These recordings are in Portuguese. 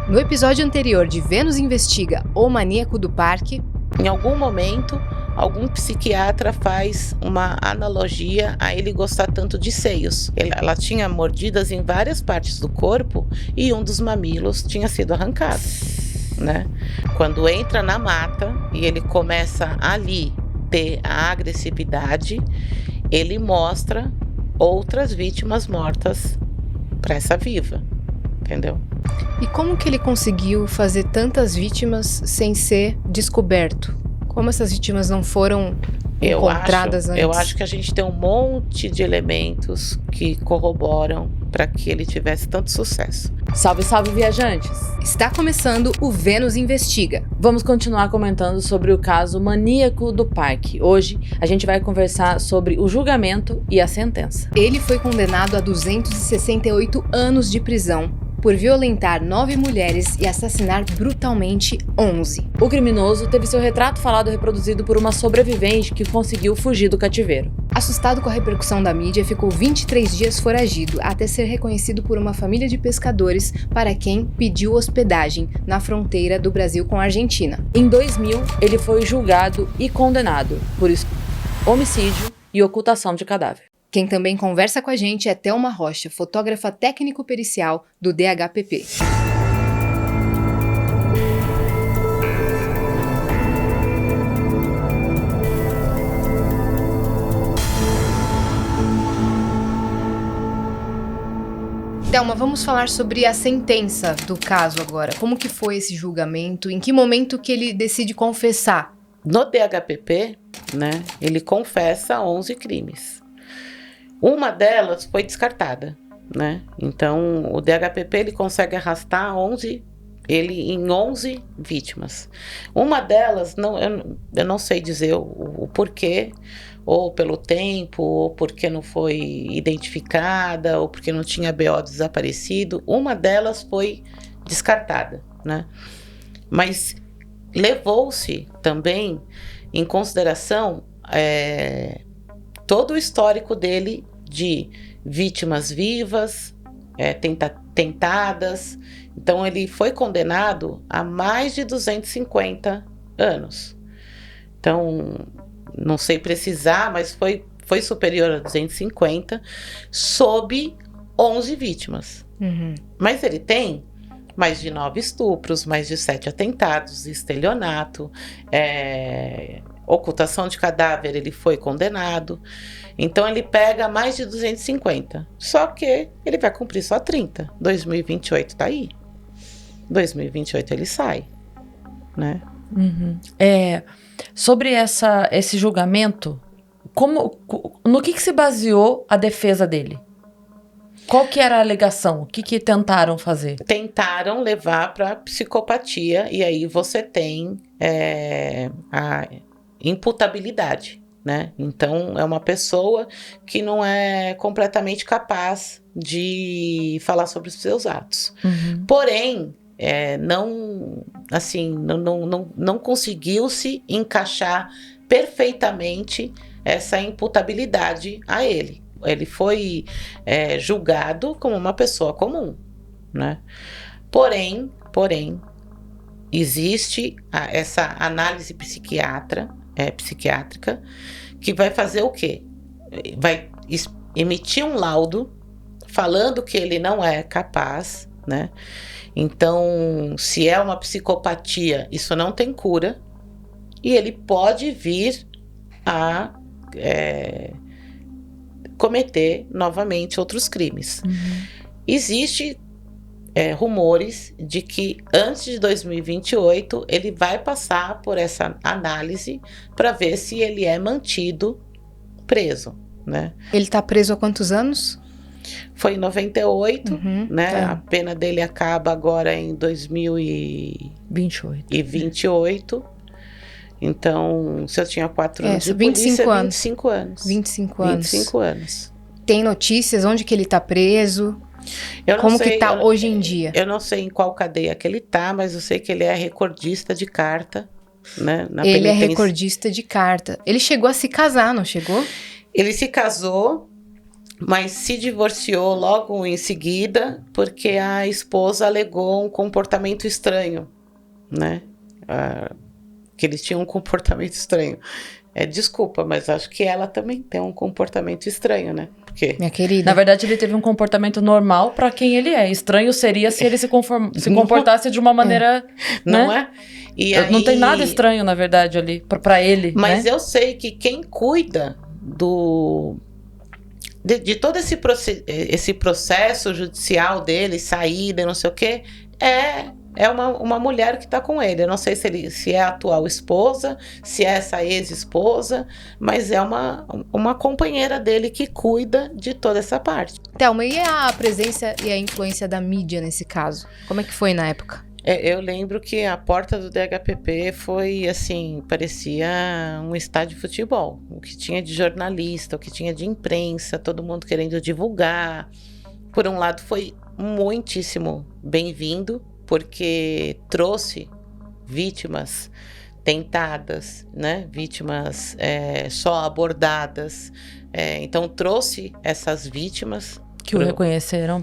No episódio anterior de Vênus Investiga, O Maníaco do Parque, em algum momento, algum psiquiatra faz uma analogia a ele gostar tanto de seios. Ela tinha mordidas em várias partes do corpo e um dos mamilos tinha sido arrancado, né? Quando entra na mata e ele começa ali ter a agressividade, ele mostra outras vítimas mortas para essa viva, entendeu? E como que ele conseguiu fazer tantas vítimas sem ser descoberto? Como essas vítimas não foram encontradas antes? Eu acho que a gente tem um monte de elementos que corroboram para que ele tivesse tanto sucesso. Salve, salve, viajantes! Está começando o Vênus Investiga. Vamos continuar comentando sobre o caso Maníaco do Parque. Hoje a gente vai conversar sobre o julgamento e a sentença. Ele foi condenado a 268 anos de prisão por violentar 9 mulheres e assassinar brutalmente 11. O criminoso teve seu retrato falado reproduzido por uma sobrevivente que conseguiu fugir do cativeiro. Assustado com a repercussão da mídia, ficou 23 dias foragido até ser reconhecido por uma família de pescadores para quem pediu hospedagem na fronteira do Brasil com a Argentina. Em 2000, ele foi julgado e condenado por homicídio e ocultação de cadáver. Quem também conversa com a gente é Thelma Rocha, fotógrafa técnico-pericial do DHPP. Thelma, vamos falar sobre a sentença do caso agora. Como que foi esse julgamento? Em que momento que ele decide confessar? No DHPP, né, ele confessa 11 crimes. Uma delas foi descartada, né? Então, o DHPP ele consegue arrastar 11 vítimas. Uma delas, eu não sei dizer o porquê, ou pelo tempo, ou porque não foi identificada, ou porque não tinha BO desaparecido. Uma delas foi descartada, né? Mas levou-se também em consideração todo o histórico dele de vítimas vivas, tentadas. Então ele foi condenado a mais de 250 anos. Então, não sei precisar, mas foi superior a 250, sob 11 vítimas. Uhum. Mas ele tem mais de 9 estupros, mais de 7 atentados, estelionato, ocultação de cadáver, ele foi condenado. Então ele pega mais de 250. Só que ele vai cumprir só 30. 2028 tá aí. 2028 ele sai, né? Uhum. Sobre esse julgamento, no que se baseou a defesa dele? Qual que era a alegação? O que tentaram fazer? Tentaram levar para psicopatia, e aí você tem a imputabilidade, né? Então é uma pessoa que não é completamente capaz de falar sobre os seus atos. Uhum. Porém, não conseguiu-se encaixar perfeitamente essa imputabilidade a ele. Ele foi julgado como uma pessoa comum, né? Porém, existe essa análise psiquiátrica que vai fazer o quê? Vai emitir um laudo falando que ele não é capaz, né? Então, se é uma psicopatia, isso não tem cura e ele pode vir a cometer novamente outros crimes. Uhum. Existe rumores de que antes de 2028 ele vai passar por essa análise para ver se ele é mantido preso, né? Ele está preso há quantos anos? Foi em 98, né? Tá. A pena dele acaba agora em 2028. Então, se eu tinha 4 anos de 25 polícia, anos. 25 anos. 25 anos. 25 anos. Tem notícias onde que ele está preso? Como que tá hoje em dia? Eu não sei em qual cadeia que ele tá, mas eu sei que ele é recordista de carta, né? Ele é recordista de carta. Ele chegou a se casar, não chegou? Ele se casou mas se divorciou logo em seguida porque a esposa alegou um comportamento estranho, né? Que eles tinham um comportamento estranho. Desculpa, mas acho que ela também tem um comportamento estranho, né? Porque... Minha querida. Na verdade, ele teve um comportamento normal para quem ele é. Estranho seria se ele se comportasse de uma maneira... Não né? é? E aí... Não tem nada estranho, na verdade, ali, para ele. Mas né? eu sei que quem cuida de todo esse processo judicial dele, saída, não sei o quê, é uma mulher que está com ele. Eu não sei se é a atual esposa, se é essa ex-esposa, mas é uma companheira dele que cuida de toda essa parte. Thelma, e a presença e a influência da mídia nesse caso? Como é que foi na época? Eu lembro que a porta do DHPP foi assim, parecia um estádio de futebol. O que tinha de jornalista, o que tinha de imprensa, todo mundo querendo divulgar. Por um lado foi muitíssimo bem-vindo, porque trouxe vítimas tentadas, né? Vítimas só abordadas. Então trouxe essas vítimas que o reconheceram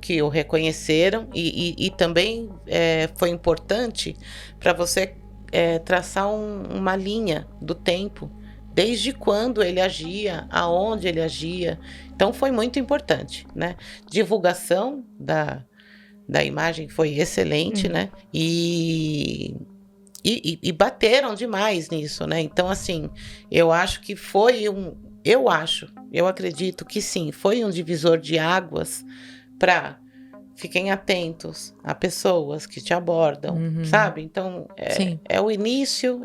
que o reconheceram e também foi importante para você traçar uma linha do tempo, desde quando ele agia, aonde ele agia. Então foi muito importante, né? Divulgação da imagem foi excelente, né? E bateram demais nisso, né? Então, assim, eu acho que foi eu acredito que sim, foi um divisor de águas para fiquem atentos a pessoas que te abordam, sabe? Então, é o início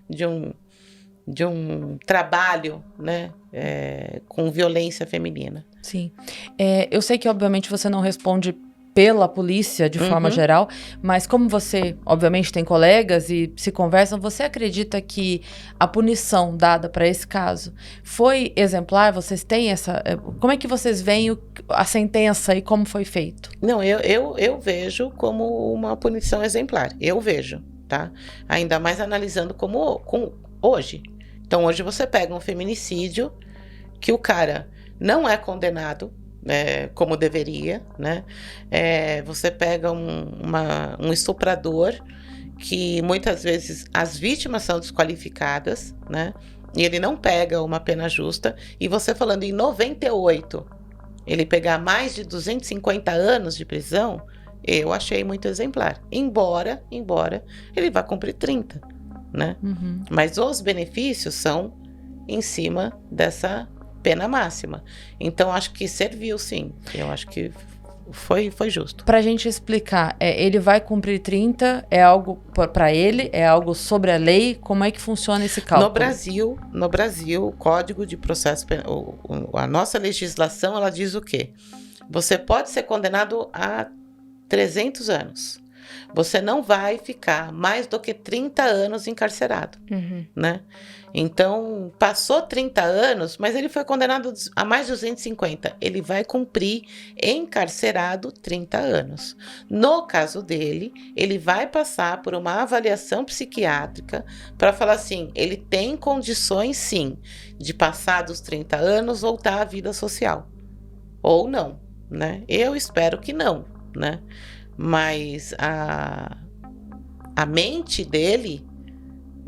de um trabalho, né, com violência feminina. Sim. Eu sei que, obviamente, você não responde pela polícia de forma geral, mas como você, obviamente, tem colegas e se conversam, você acredita que a punição dada para esse caso foi exemplar? Vocês têm essa... Como é que vocês veem a sentença e como foi feito? Não, eu vejo como uma punição exemplar. Eu vejo, tá? Ainda mais analisando como hoje. Então, hoje você pega um feminicídio que o cara não é condenado, como deveria, né? Você pega um estuprador que muitas vezes as vítimas são desqualificadas, né? E ele não pega uma pena justa. E você falando em 98, ele pegar mais de 250 anos de prisão, eu achei muito exemplar. Embora ele vá cumprir 30, né? Mas os benefícios são em cima dessa pena máxima. Então, acho que serviu, sim. Eu acho que foi justo. Pra gente explicar, ele vai cumprir 30, é algo para ele, é algo sobre a lei? Como é que funciona esse cálculo? No Brasil, o Código de Processo Penal, a nossa legislação, ela diz o quê? Você pode ser condenado a 300 anos. Você não vai ficar mais do que 30 anos encarcerado, né? Então, passou 30 anos, mas ele foi condenado a mais de 250. Ele vai cumprir encarcerado 30 anos. No caso dele, ele vai passar por uma avaliação psiquiátrica para falar assim, ele tem condições, sim, de passar dos 30 anos, voltar à vida social. Ou não, né? Eu espero que não, né? Mas a mente dele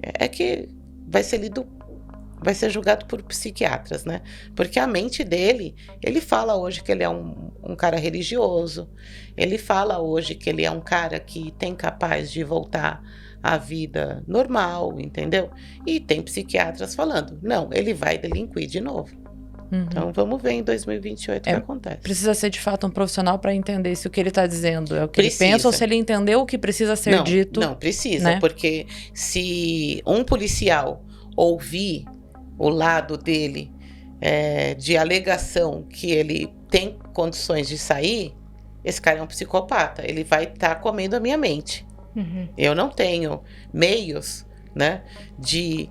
é que vai ser julgado por psiquiatras, né? Porque a mente dele, ele fala hoje que ele é um cara religioso, ele fala hoje que ele é um cara que tem capaz de voltar à vida normal, entendeu? E tem psiquiatras falando, não, ele vai delinquir de novo. Então, vamos ver em 2028 o que acontece. Precisa ser, de fato, um profissional para entender se o que ele está dizendo é o que ele pensa ou se ele entendeu o que precisa ser dito. Não, precisa, né? Porque se um policial ouvir o lado dele de alegação que ele tem condições de sair, esse cara é um psicopata. Ele vai estar comendo a minha mente. Eu não tenho meios, né, de...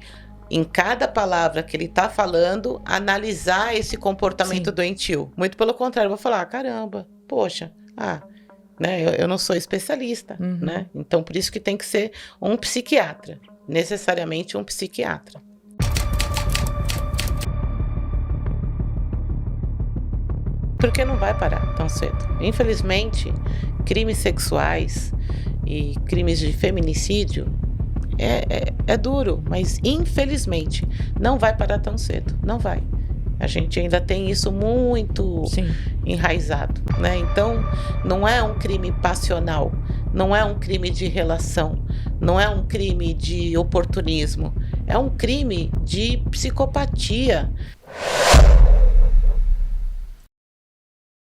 em cada palavra que ele está falando, analisar esse comportamento doentio. Muito pelo contrário, eu vou falar, caramba, poxa, né, eu não sou especialista, né? Então, por isso que tem que ser um psiquiatra, necessariamente um psiquiatra. Porque não vai parar tão cedo. Infelizmente, crimes sexuais e crimes de feminicídio é duro, mas infelizmente não vai parar tão cedo. Não vai. A gente ainda tem isso muito enraizado, né? Então, não é um crime passional, não é um crime de relação, não é um crime de oportunismo, é um crime de psicopatia.